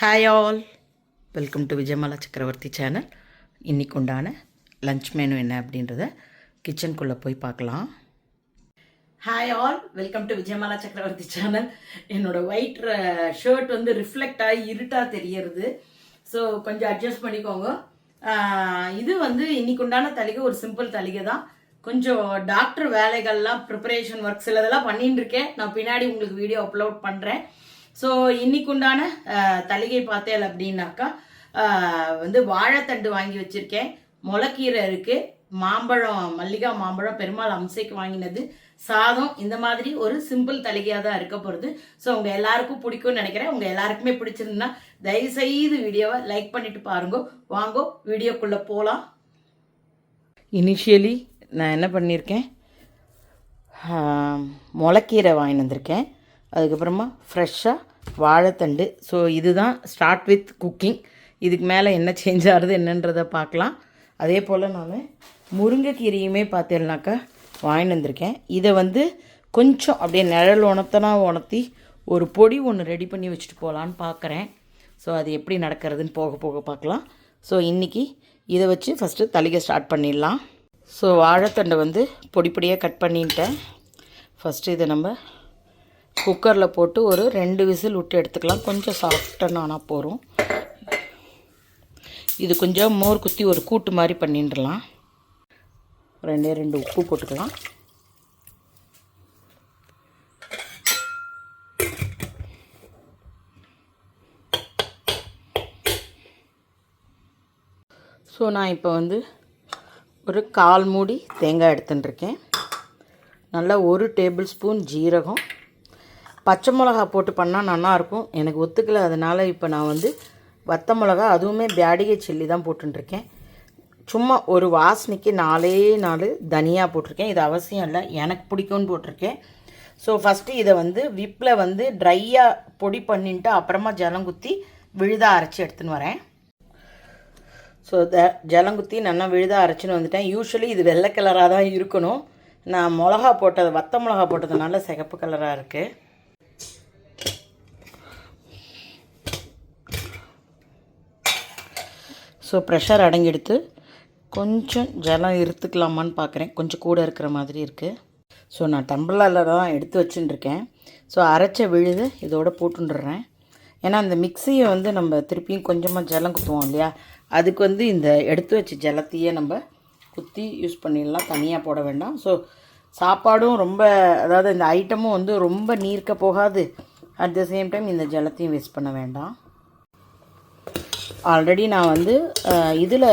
Hi all, welcome to Vijayamala சக்கரவர்த்தி channel. இன்றைக்கு உண்டான லஞ்ச் மெனு என்ன அப்படின்றத கிச்சனுக்குள்ளே போய் பார்க்கலாம். Hi all, welcome to Vijayamala சக்கரவர்த்தி சேனல். என்னோடய ஒயிட் ஷர்ட் வந்து ரிஃப்ளெக்ட் ஆகி இருட்டாக தெரியறது, ஸோ கொஞ்சம் அட்ஜஸ்ட் பண்ணிக்கோங்க. இது வந்து இன்னைக்கு உண்டான தலிகை ஒரு சிம்பிள் தலிகை தான். கொஞ்சம் டாக்டர் வேலைகள்லாம் ப்ரிப்பரேஷன் ஒர்க் சிலதெல்லாம் பண்ணிட்டு இருக்கேன். நான் பின்னாடி உங்களுக்கு வீடியோ அப்லோட் பண்ணுறேன். ஸோ இன்னைக்கு உண்டான தலிகை பார்த்தேன் அப்படின்னாக்கா வந்து வாழைத்தண்டு வாங்கி வச்சுருக்கேன், முளைக்கீரை இருக்குது, மாம்பழம், மல்லிகா மாம்பழம் பெருமாள் அம்சைக்கு வாங்கினது, சாதம். இந்த மாதிரி ஒரு சிம்பிள் தலிகையாக தான் இருக்க போகிறது. ஸோ உங்கள் எல்லாருக்கும் பிடிக்கும்னு நினைக்கிறேன். உங்கள் எல்லாருக்குமே பிடிச்சிருந்தா தயவுசெய்து வீடியோவை லைக் பண்ணிட்டு பாருங்க. வாங்கோ வீடியோக்குள்ளே போகலாம். இனிஷியலி நான் என்ன பண்ணியிருக்கேன், முளைக்கீரை வாங்கிட்டு வந்திருக்கேன். அதுக்கப்புறமா ஃப்ரெஷ்ஷாக வாழைத்தண்டு. ஸோ இதுதான் ஸ்டார்ட் வித் குக்கிங். இதுக்கு மேலே என்ன சேஞ்ச் ஆகுது என்னன்றதை பார்க்கலாம். அதே போல் நான் முருங்கைக்கீரையுமே பார்த்தேன்னாக்கா வாங்கிட்டு வந்திருக்கேன். இதை வந்து கொஞ்சம் அப்படியே நிழல் உணர்த்தி ஒரு பொடி ஒன்று ரெடி பண்ணி வச்சுட்டு போகலான்னு பார்க்குறேன். ஸோ அது எப்படி நடக்கிறதுன்னு போக போக பார்க்கலாம். ஸோ இன்றைக்கி இதை வச்சு ஃபஸ்ட்டு தலிகை ஸ்டார்ட் பண்ணிடலாம். ஸோ வாழைத்தண்டை வந்து பொடி பொடியாக கட் பண்ணிட்டேன். ஃபஸ்ட்டு இதை நம்ம குக்கரில் போட்டு ஒரு 2 விசில் விட்டு எடுத்துக்கலாம். கொஞ்சம் சாஃப்டான ஆனால் போகிறோம். இது கொஞ்சம் மோர் குத்தி ஒரு கூட்டு மாதிரி பண்ணிடலாம். 2 உப்பு போட்டுக்கலாம். ஸோ நான் இப்போ வந்து ஒரு 1/4 மூடி தேங்காய் எடுத்துட்டுருக்கேன். நல்லா 1 டேபிள் ஸ்பூன் ஜீரகம், பச்சை மிளகா போட்டு பண்ணால் நல்லாயிருக்கும். எனக்கு ஒத்துக்கலை, அதனால் இப்போ நான் வந்து வத்த மிளகா, அதுவுமே பேடிகை சில்லி தான் போட்டுருக்கேன். சும்மா ஒரு வாசனைக்கு 4 தனியா போட்டிருக்கேன். இது அவசியம் இல்லை, எனக்கு பிடிக்கும்னு போட்டிருக்கேன். ஸோ ஃபஸ்ட்டு இதை வந்து விப்பில் வந்து ட்ரையாக பொடி பண்ணிட்டு அப்புறமா ஜலங்குத்தி விழுதாக அரைச்சி எடுத்துன்னு வரேன். ஸோ ஜலங்குத்தி நல்லா விழுதாக அரைச்சின்னு வந்துட்டேன். யூஸ்வலி இது வெள்ளை கலராக தான் இருக்கணும். நான் மிளகா போட்டது, வத்த மிளகா போட்டதுனால சிகப்பு கலராக இருக்குது. ஸோ ப்ரெஷர் அடங்கிடுத்து. கொஞ்சம் ஜலம் இருத்துக்கலாமான்னு பார்க்குறேன், கொஞ்சம் கூட இருக்கிற மாதிரி இருக்குது. ஸோ நான் டம்ளரில் தான் எடுத்து வச்சுட்டுருக்கேன். ஸோ அரைச்ச விழுது இதோட போட்டுடுறேன். ஏன்னா அந்த மிக்சியை வந்து நம்ம திருப்பியும் கொஞ்சமாக ஜலம் குத்துவோம் இல்லையா, அதுக்கு வந்து இந்த எடுத்து வச்ச ஜலத்தையே நம்ம குத்தி யூஸ் பண்ணிடலாம், தனியாக போட வேண்டாம். ஸோ சாப்பாடும் ரொம்ப, அதாவது இந்த ஐட்டமும் வந்து ரொம்ப நீர்க்க போகாது. அட் த சேம் டைம் இந்த ஜலத்தையும் வேஸ்ட் பண்ண வேண்டாம். ஆல்ரெடி நான் வந்து இதில்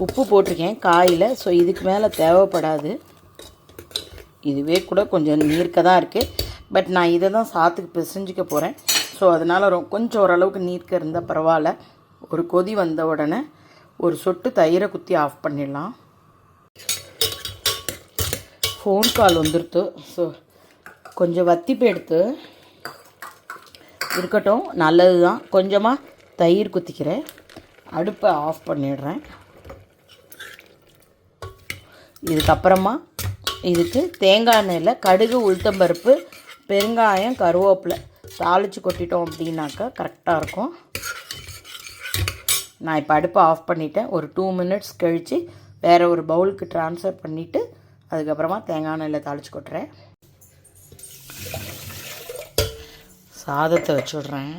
உப்பு போட்டிருக்கேன் காயில். ஸோ இதுக்கு மேலே தேவைப்படாது. இதுவே கூட கொஞ்சம் நீர்க்க தான் இருக்குது. பட் நான் இதை தான் சாத்துக்கு பிசைஞ்சிக்க போகிறேன். ஸோ அதனால் கொஞ்சம் ஓரளவுக்கு நீர்க்க இருந்தால் பரவாயில்ல. ஒரு கொதி வந்த உடனே ஒரு சொட்டு தயிரை குத்தி ஆஃப் பண்ணிடலாம். ஃபோன் கால் வந்துடுத்து. ஸோ கொஞ்சம் வத்திப்பு எடுத்து இருக்கட்டும், நல்லது தான். கொஞ்சமாக தயிர் குத்திக்கிறேன், அடுப்பை ஆஃப் பண்ணிடுறேன். இதுக்கப்புறமா இதுக்கு தேங்காய் எண்ணெயில் கடுகு, உளுத்தம்பருப்பு, பெருங்காயம், கருவேப்பிலை தாளித்து கொட்டிட்டோம் அப்படின்னாக்கா கரெக்டாக இருக்கும். நான் இப்போ அடுப்பை ஆஃப் பண்ணிவிட்டேன். ஒரு 2 மினிட்ஸ் கழித்து வேறு ஒரு பவுலுக்கு ட்ரான்ஸ்ஃபர் பண்ணிவிட்டு அதுக்கப்புறமா தேங்காய் எண்ணெயில் தாளித்து கொட்டுறேன். சாதத்தை வச்சுடுறேன்.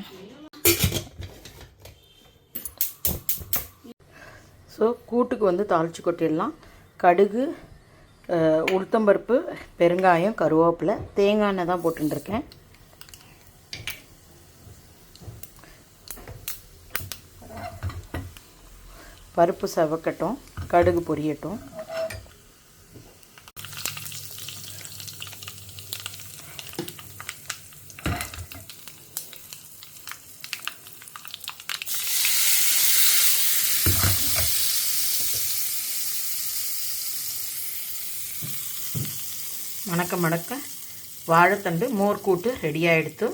ஸோ கூட்டுக்கு வந்து தாளித்து கொட்டிடலாம். கடுகு, உளுத்தம்பருப்பு, பெருங்காயம், கருவேப்பிலை, தேங்காய் எண்ணெய் தான் போட்டுருக்கேன். பருப்பு செவக்கட்டும், கடுகு பொரியட்டும். மணக்க மணக்க வாழைத்தண்டு மோர் கூட்டு ரெடியாக எடுத்து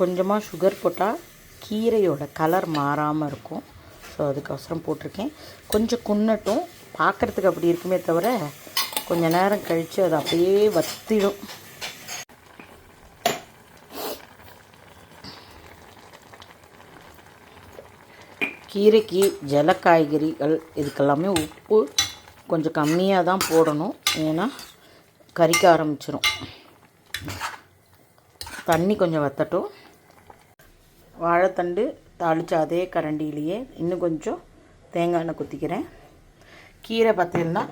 கொஞ்சமாக சுகர் போட்டால் கீரையோட கலர் மாறாமல் இருக்கும். ஸோ அதுக்கோசரம் போட்டிருக்கேன். கொஞ்சம் குன்னட்டும், பார்க்குறதுக்கு அப்படி இருக்குமே தவிர கொஞ்சம் நேரம் கழித்து அது அப்படியே வத்திடும். கீரைக்கு ஜல காய்கறிகள் இதுக்கெல்லாமே உப்பு கொஞ்சம் கம்மியாக தான் போடணும், ஏன்னா கறிக்க ஆரம்பிச்சிடும். தண்ணி கொஞ்சம் வற்றட்டும். வாழைத்தண்டு தாளித்த அதே கரண்டியிலேயே இன்னும் கொஞ்சம் தேங்காய் எண்ணெய் குத்திக்கிறேன். கீரை பார்த்தீங்கன்னா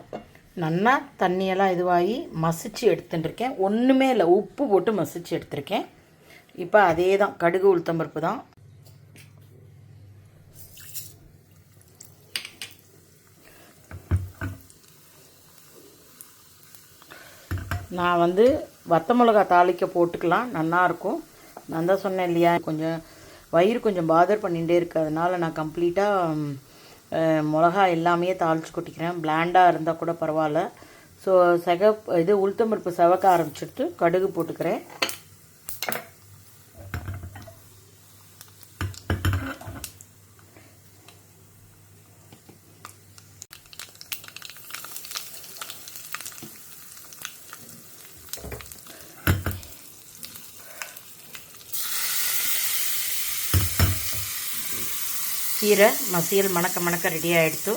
நல்லா தண்ணியெல்லாம் இதுவாகி மசிச்சு எடுத்துட்டுருக்கேன். ஒன்றுமே இல்லை, உப்பு போட்டு மசிச்சு எடுத்துருக்கேன். இப்போ அதே தான் கடுகு உளுத்தம்பருப்பு தான். நான் வத்த மிளகா தாளிக்க போட்டுக்கலாம், நல்லாயிருக்கும். நான் தான் சொன்னேன் இல்லையா, கொஞ்சம் வயிறு கொஞ்சம் பாதர் பண்ணிகிட்டே இருக்குது. அதனால் நான் கம்ப்ளீட்டாக மிளகா எல்லாமே தாளித்து கொட்டிக்கிறேன். பிளாண்டாக இருந்தால் கூட பரவாயில்ல. ஸோ உளுத்தம்பருப்பு செவக்க ஆரம்பிச்சுட்டு கடுகு போட்டுக்கிறேன். கீரை மசியல் மணக்க மணக்க ரெடி ஆகிடுத்து.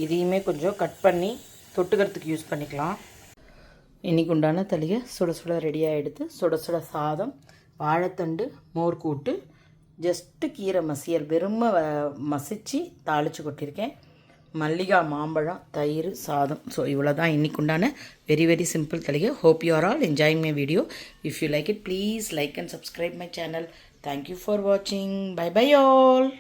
இதையுமே கொஞ்சம் கட் பண்ணி தொட்டுக்கிறதுக்கு யூஸ் பண்ணிக்கலாம். இன்றைக்கு உண்டான தளிகை சுட சுட ரெடி ஆகிடுது. சுட சுட சாதம், வாழைத்தண்டு, மோர் கூட்டு, ஜஸ்ட்டு கீரை மசியல் வெறுமை மசித்து தாளித்து கொட்டியிருக்கேன். மல்லிகா, மாம்பழம், தயிர், சாதம். ஸோ இவ்வளோ தான் இன்றைக்கு உண்டான வெரி வெரி சிம்பிள் தளிகை. Hope you are all enjoying my video. If you like it, please like and subscribe my channel. Thank you for வாட்சிங். Bye bye all.